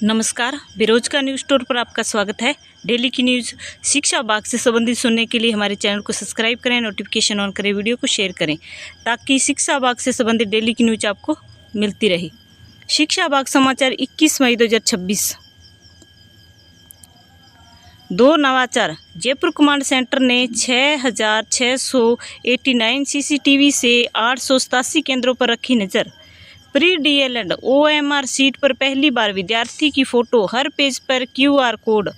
नमस्कार, बेरोजगार news store पर आपका स्वागत है। डेली की न्यूज़ शिक्षा विभाग से संबंधित सुनने के लिए हमारे चैनल को सब्सक्राइब करें, नोटिफिकेशन ऑन करें, वीडियो को शेयर करें ताकि शिक्षा विभाग से संबंधित डेली की न्यूज़ आपको मिलती रहे। शिक्षा विभाग समाचार 21 मई 2026। 2 नवाचार। जयपुर कमांड सेंटर ने 6,689 CCTV से 887 केंद्रों पर रखी नज़र। प्री DLED OMR सीट पर पहली बार विद्यार्थी की फ़ोटो, हर पेज पर QR कोड।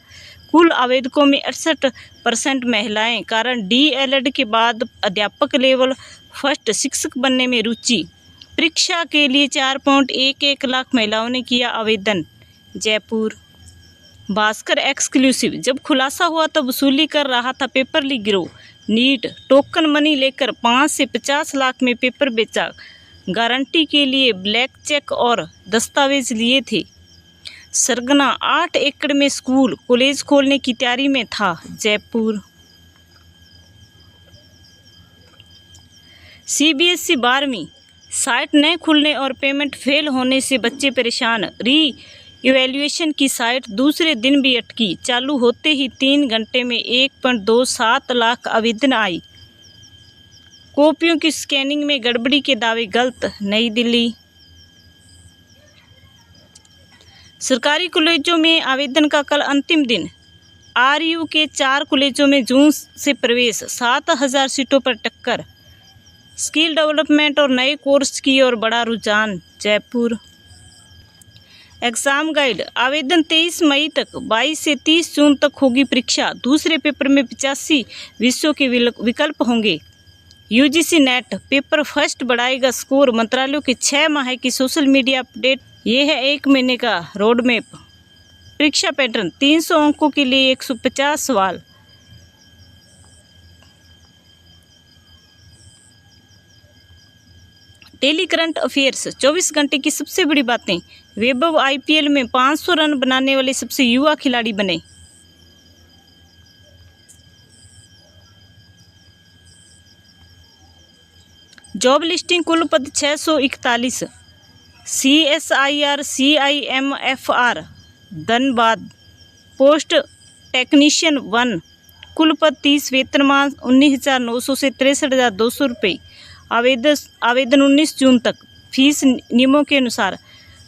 कुल आवेदकों में 68% महिलाएं। कारण DLED के बाद अध्यापक लेवल फर्स्ट शिक्षक बनने में रुचि। परीक्षा के लिए 4.11 लाख महिलाओं ने किया आवेदन। जयपुर। भास्कर एक्सक्लूसिव। जब खुलासा हुआ तब वसूली कर रहा था पेपर लीक गिरोह। नीट टोकन मनी लेकर 5 से 50 लाख में पेपर बेचा। गारंटी के लिए ब्लैक चेक और दस्तावेज लिए थे। सरगना 8 एकड़ में स्कूल कॉलेज खोलने की तैयारी में था। जयपुर। CBSE 12वीं साइट न खुलने और पेमेंट फेल होने से बच्चे परेशान। इवैल्यूएशन की साइट दूसरे दिन भी अटकी। चालू होते ही 3 घंटे में 1.27 लाख आवेदन आई। कॉपियों की स्कैनिंग में गड़बड़ी के दावे गलत। नई दिल्ली। सरकारी कॉलेजों में आवेदन का कल अंतिम दिन। RU के 4 कॉलेजों में जून से प्रवेश। 7,000 सीटों पर टक्कर। स्किल डेवलपमेंट और नए कोर्स की ओर बड़ा रुझान। जयपुर। Exam guide. आवेदन 23 मई तक। 22 से 30 जून तक होगी परीक्षा। दूसरे पेपर में 85 विषयों के विकल्प होंगे। UGC नेट पेपर फर्स्ट बढ़ाएगा स्कोर। मंत्रालयों के 6 माह की सोशल मीडिया अपडेट। ये है 1 महीने का रोड मैप। परीक्षा पैटर्न 300 अंकों के लिए 150 सवाल। डेली करंट अफेयर्स 24 घंटे की सबसे बड़ी बातें। वैभव IPL में 500 रन बनाने वाले सबसे युवा खिलाड़ी बने। जॉब लिस्टिंग कुल पद 641। CSIR CIMFR Dhanbad post technician 1 कुल पद 30। वेतनमान 19,900 से 63,200 रुपये। आवेदन 19 जून तक। फीस नियमों के अनुसार।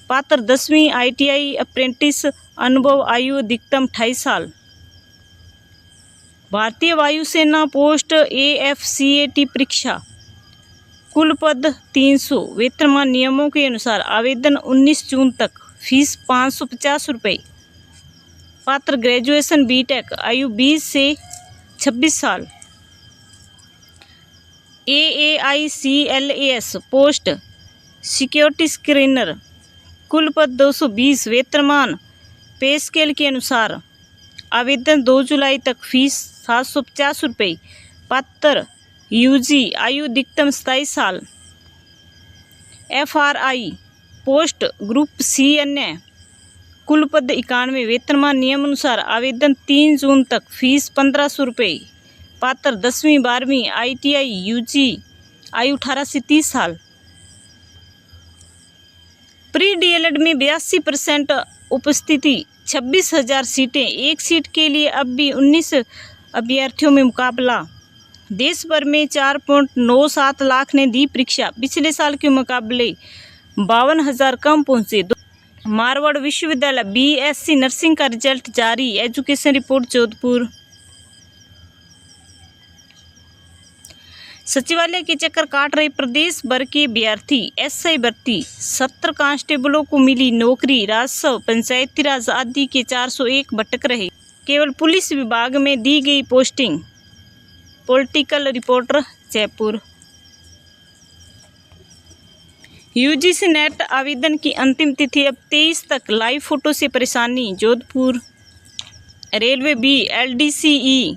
पात्र 10वीं ITI अप्रेंटिस। अनुभव आयु अधिकतम 28 साल। भारतीय वायुसेना पोस्ट AFCAT परीक्षा कुल पद 300। वेतनमान नियमों के अनुसार। आवेदन 19 जून तक। फीस 550 रुपये। पात्र ग्रेजुएशन BTech। आयु 20 से 26 साल। AAICLAS पोस्ट सिक्योरिटी स्क्रीनर कुल पद 220। वेतनमान पे स्केल के अनुसार। आवेदन 2 जुलाई तक। फीस 750 रुपये। पात्र UG। आयु अधिकतम 27 साल। FRI पोस्ट ग्रुप C अन्य कुल पद 91। वेतनमान नियम अनुसार। आवेदन 3 जून तक। फीस 1500 रुपये। पात्र 10वीं 12वीं ITI UG। आयु 18 से 30 साल। प्री DLED में 82% उपस्थिति। 26,000 सीटें। एक सीट के लिए अब भी 19 अभ्यर्थियों में मुकाबला। देश भर में 4.97 लाख ने दी परीक्षा। पिछले साल के मुकाबले 52,000 कम पहुंचे। मारवाड़ विश्वविद्यालय BSc नर्सिंग का रिजल्ट जारी। Education report Jodhpur. सचिवालय के चक्कर काट रहे प्रदेश भर के अभ्यर्थी। SI भर्ती। 70 कांस्टेबलों को मिली नौकरी। राजस्व पंचायती राज आदि के 401 भटक रहे। केवल पुलिस विभाग में दी गई posting. Political reporter Jaipur. UGC net आवेदन की अंतिम तिथि अब 23 तक। लाइव फोटो से परेशानी। Jodhpur. Railway B LDCE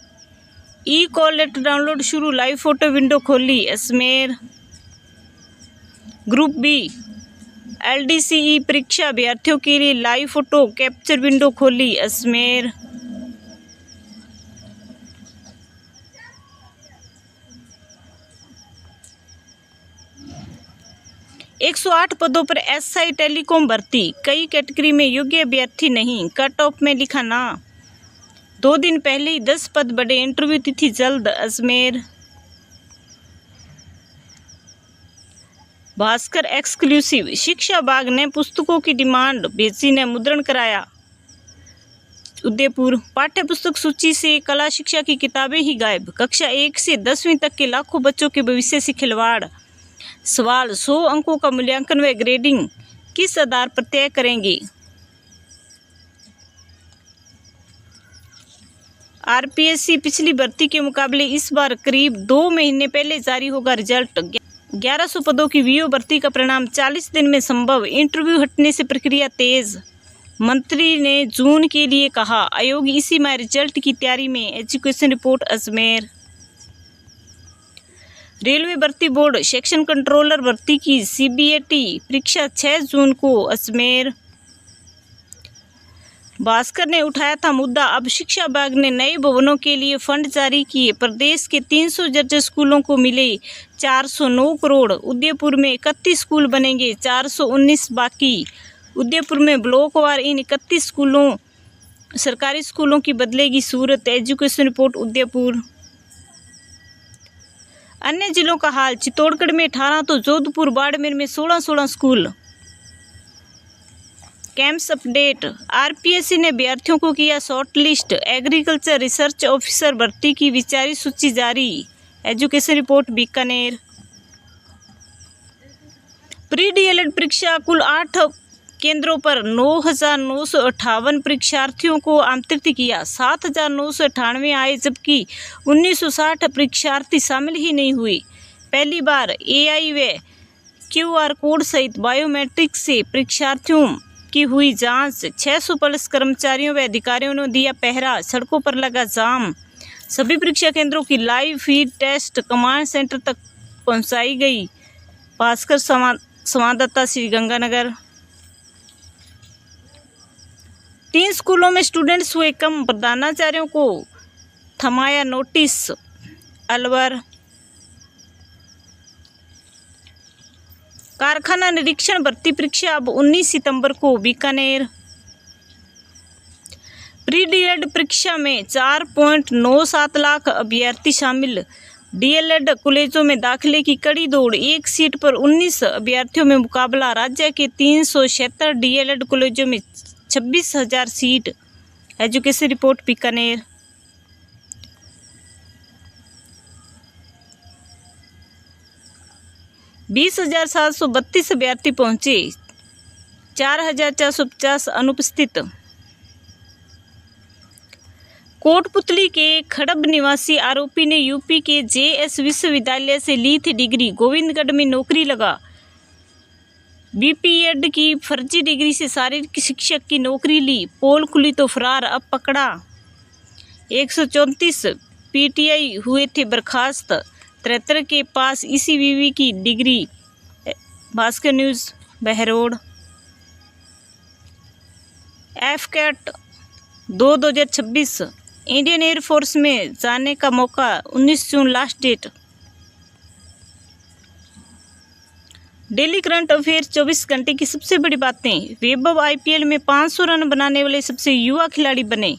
call letter download शुरू। लाइव फोटो विंडो खोली। अजमेर। ग्रुप B LDCE परीक्षा अभ्यर्थियों के लिए लाइव फोटो कैप्चर विंडो खोली। अजमेर। 108 पदों पर एसआई टेलीकॉम भर्ती, कई कैटेगरी में योग्य अभ्यर्थी नहीं, कट ऑफ में लिखा ना। 2 दिन पहले ही 10 पद बढ़े, इंटरव्यू तिथि जल्द। अजमेर। भास्कर एक्सक्लूसिव, शिक्षा विभाग ने पुस्तकों की डिमांड भेजी ने मुद्रण कराया। उदयपुर, पाठ्य पुस्तक सूची से कला शिक्षा की किताबें ही गायब, कक्षा 1 से 10वीं तक के लाखों बच्चों के भविष्य से खिलवाड़। सवाल, 100 अंकों का मूल्यांकन व ग्रेडिंग किस आधार पर तय करेंगे? आरपीएससी पिछली भर्ती के मुकाबले इस बार करीब 2 महीने पहले जारी होगा रिजल्ट। 1100 पदों की वीओ भर्ती का परिणाम 40 दिन में संभव, इंटरव्यू हटने से प्रक्रिया तेज। मंत्री ने जून के लिए कहा, आयोग इसी माह रिजल्ट की तैयारी में। Education report Ajmer. रेलवे भर्ती बोर्ड सेक्शन कंट्रोलर भर्ती की सीबीएटी परीक्षा 6 जून को। अजमेर। भास्कर ने उठाया था मुद्दा, अब शिक्षा विभाग ने नए भवनों के लिए फंड जारी किए, प्रदेश के 300 जर्जर स्कूलों को मिले 409 करोड़। उदयपुर में 31 स्कूल बनेंगे, 419 बाकी। उदयपुर में ब्लॉकवार इन 31 स्कूलों सरकारी स्कूलों की बदलेगी सूरत। Education report Udaipur. अन्य जिलों का हाल, चित्तौड़गढ़ में 18 तो जोधपुर बाड़मेर में 16 स्कूल। कैंप्स अपडेट, आरपीएससी ने अभ्यर्थियों को किया short list, agriculture research officer भर्ती की विचारी सूची जारी। Education report Bikaner. Pre DElEd परीक्षा कुल 8 केंद्रों पर 9,958 परीक्षार्थियों को आमंत्रित किया, 7,998 आए, जबकि 1960 परीक्षार्थी शामिल ही नहीं हुए। पहली बार एआई व क्यूआर कोड सहित बायोमेट्रिक से परीक्षार्थियों की हुई जांच। 600 पुलिस कर्मचारियों व अधिकारियों ने दिया पहरा, सड़कों पर लगा जाम। सभी परीक्षा केंद्रों की live feed test command centre तक पहुंचाई गई। भास्कर संवाददाता श्री गंगानगर। 3 स्कूलों में स्टूडेंट्स हुए कम, प्रधानाचार्यों को थमाया नोटिस। अलवर। कारखाना निरीक्षण भर्ती परीक्षा अब 19 सितंबर को। बीकानेर। प्री डीएलएड परीक्षा में 4.97 लाख अभ्यर्थी शामिल, डीएलएड कॉलेजों में दाखिले की कड़ी दौड़, एक सीट पर 19 अभ्यर्थियों में मुकाबला। राज्य के 376 डीएलएड कॉलेजों में 26,000 सीट। Education report Bikaner. बीस 20,732 अभ्यर्थी पहुंचे, 4,450 अनुपस्थित। कोटपुतली के खड़ब निवासी आरोपी ने यूपी के जेएस विश्वविद्यालय से ली थी डिग्री, गोविंदगढ़ में नौकरी लगा। बीपीएड की फर्जी डिग्री से शारीरिक शिक्षक की नौकरी ली, पोल खुली तो फरार, अब पकड़ा। 134 पीटीआई हुए थे बर्खास्त, 73 के पास ईसीवीवी की डिग्री। Bhaskar news Behror. AFCAT 2026 Indian air force में जाने का मौका, 19 जून last date. Daily current affairs 24 घंटे की सबसे बड़ी बातें। वैभव आईपीएल में 500 रन बनाने वाले सबसे युवा खिलाड़ी बने।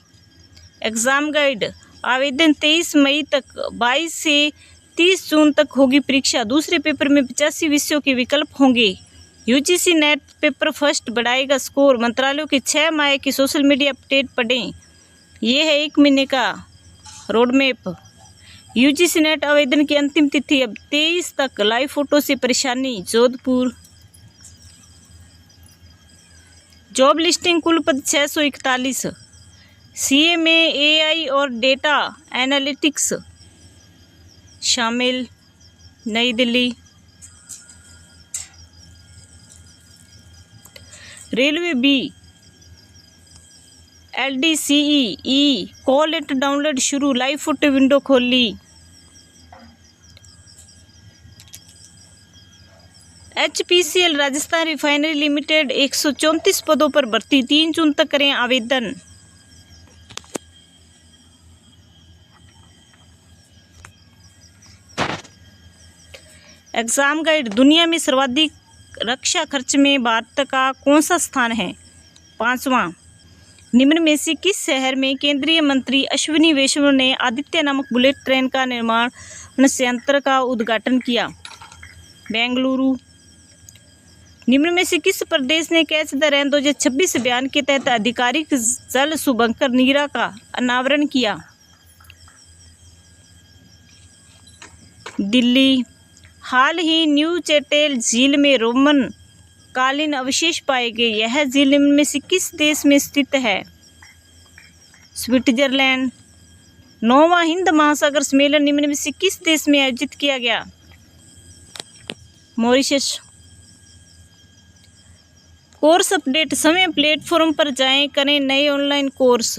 एग्जाम गाइड, आवेदन 23 मई तक, 22 से 30 जून तक होगी परीक्षा। दूसरे पेपर में 85 विषयों के विकल्प होंगे। यूजीसी नेट पेपर फर्स्ट बढ़ाएगा स्कोर। मंत्रालयों के 6 माह की सोशल मीडिया अपडेट पढ़ें। ये है 1 महीने का रोड मैप। यूजीसी नेट आवेदन की अंतिम तिथि अब 23 तक। लाइव फोटो से परेशानी। जोधपुर। जॉब लिस्टिंग कुल पद 641। सीए में एआई और डेटा एनालिटिक्स शामिल। नई Delhi. Railway B LDCE call letter download शुरू, लाइव फोटो विंडो खोल ली। HPCL राजस्थान रिफाइनरी लिमिटेड 134 पदों पर भर्ती, 3 जून तक करें आवेदन। एग्जाम गाइड, दुनिया में सर्वाधिक रक्षा खर्च में भारत का कौन सा स्थान है? 5वां। निम्न में से किस शहर में केंद्रीय मंत्री अश्विनी वैष्णव ने आदित्य नामक बुलेट ट्रेन का निर्माण संयंत्र का उद्घाटन किया? बेंगलुरु। निम्न में से किस प्रदेश ने कैच द रेन 2026 अभियान के तहत आधिकारिक जल शुभंकर नीरा का अनावरण किया? दिल्ली। हाल ही न्यू चैटेल झील में रोमन कालीन अवशेष पाए गए। यह झील निम्न में से किस देश में स्थित है? स्विट्जरलैंड। 9वां हिंद महासागर सम्मेलन निम्न में से किस देश में आयोजित किया गया? मॉरिशस। Course update. समय प्लेटफॉर्म पर जाएं, करें नए ऑनलाइन कोर्स।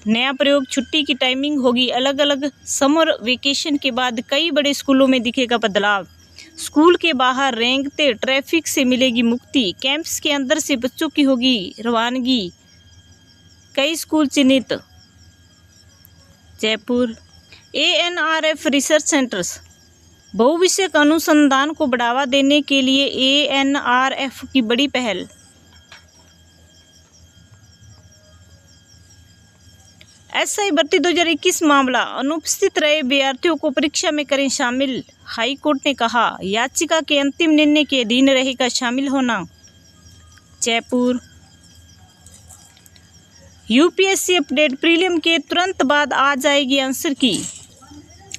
नया प्रयोग। छुट्टी की टाइमिंग होगी अलग अलग। समर वेकेशन के बाद कई बड़े स्कूलों में दिखेगा बदलाव। स्कूल के बाहर रेंगते ट्रैफिक से मिलेगी मुक्ति। कैंपस के अंदर से बच्चों की होगी रवानगी। कई स्कूल चिन्हित। जयपुर। ANRF research centres. बहुविषयक अनुसंधान को बढ़ावा देने के लिए ANRF की बड़ी पहल। SI भर्ती 2021 मामला। अनुपस्थित रहे अभ्यर्थियों को परीक्षा में करें शामिल। हाई कोर्ट ने कहा याचिका के अंतिम निर्णय के अधीन रहेगा शामिल होना। जयपुर। UPSC update. प्रीलिम के तुरंत बाद आ जाएगी आंसर की।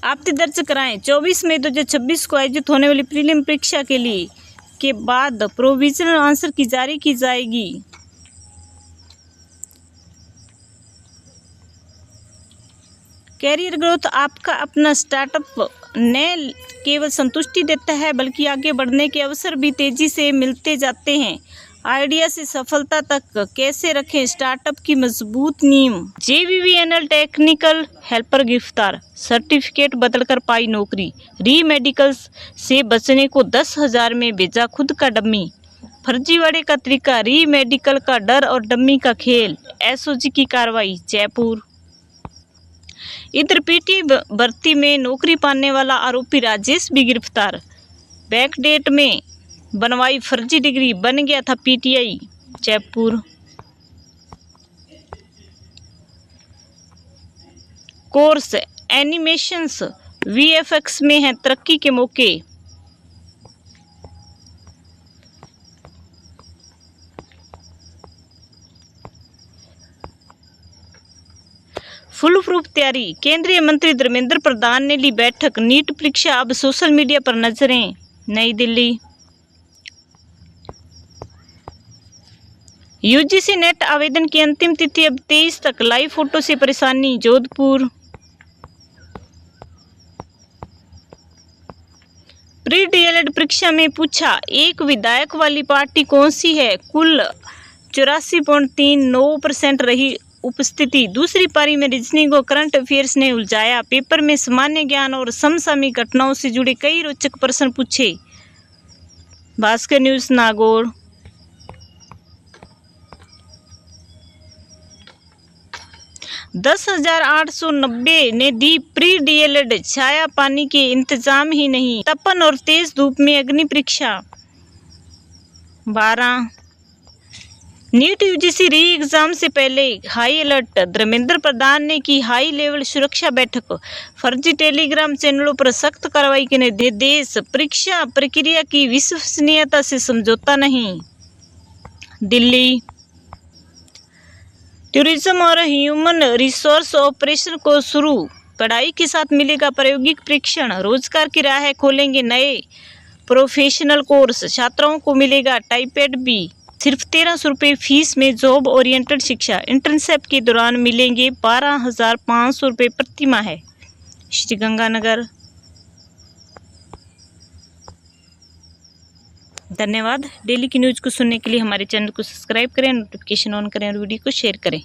आपत्ति दर्ज कराएं। 24 मई 2026 को आयोजित होने वाली प्रीलिम परीक्षा के लिए के बाद प्रोविजनल आंसर की जारी की जाएगी। Career growth. आपका अपना स्टार्टअप न केवल संतुष्टि देता है बल्कि आगे बढ़ने के अवसर भी तेजी से मिलते जाते हैं। आइडिया से सफलता तक कैसे रखें स्टार्टअप की मजबूत नींव। JBVNL टेक्निकल हेल्पर गिरफ्तार। सर्टिफिकेट बदलकर पाई नौकरी। री मेडिकल्स से बचने को 10,000 में भेजा खुद का डम्मी। फर्जीवाड़े का तरीका। री मेडिकल का डर और डम्मी का खेल। SOG की कार्रवाई। जयपुर। इधर PT भर्ती में नौकरी पाने वाला आरोपी राजेश भी गिरफ्तार। बैकडेट में बनवाई फर्जी डिग्री, बन गया था PTI। Jaipur. Course animations VFX में है तरक्की के मौके। फुल प्रूफ तैयारी। केंद्रीय मंत्री धर्मेंद्र प्रधान ने ली बैठक। नीट परीक्षा अब सोशल मीडिया पर नजरें। नई दिल्ली। UGC नेट आवेदन की अंतिम तिथि अब 23 तक। लाइव फोटो से परेशानी। जोधपुर। प्री DLED परीक्षा में पूछा एक विधायक वाली पार्टी कौन सी है? कुल 84.39% रही उपस्थिति। दूसरी पारी में रीजनिंग और करंट अफेयर्स ने उलझाया। पेपर में सामान्य ज्ञान और समसामयिक घटनाओं से जुड़े कई रोचक प्रश्न पूछे। भास्कर न्यूज नागौर। 10,890 ने दी प्री DLED। छाया पानी के इंतजाम ही नहीं। तपन और तेज धूप में अग्नि परीक्षा। 12 नीट UGC री एग्जाम से पहले हाई अलर्ट। धर्मेंद्र प्रधान ने की हाई लेवल सुरक्षा बैठक। फर्जी टेलीग्राम चैनलों पर सख्त कार्रवाई के निर्देश। परीक्षा प्रक्रिया की विश्वसनीयता से समझौता नहीं। दिल्ली। टूरिज्म और ह्यूमन रिसोर्स ऑपरेशन को शुरू। पढ़ाई के साथ मिलेगा प्रायोगिक परीक्षण। रोजगार की राह खोलेंगे नए प्रोफेशनल कोर्स। छात्राओं को मिलेगा टाइपेड भी। सिर्फ 1300 रुपये फीस में जॉब ओरिएंटेड शिक्षा। इंटर्नशिप के दौरान मिलेंगे 12,500 रुपये प्रति माह। श्रीगंगानगर। धन्यवाद। डेली की न्यूज़ को सुनने के लिए हमारे चैनल को सब्सक्राइब करें, नोटिफिकेशन ऑन करें और वीडियो को शेयर करें।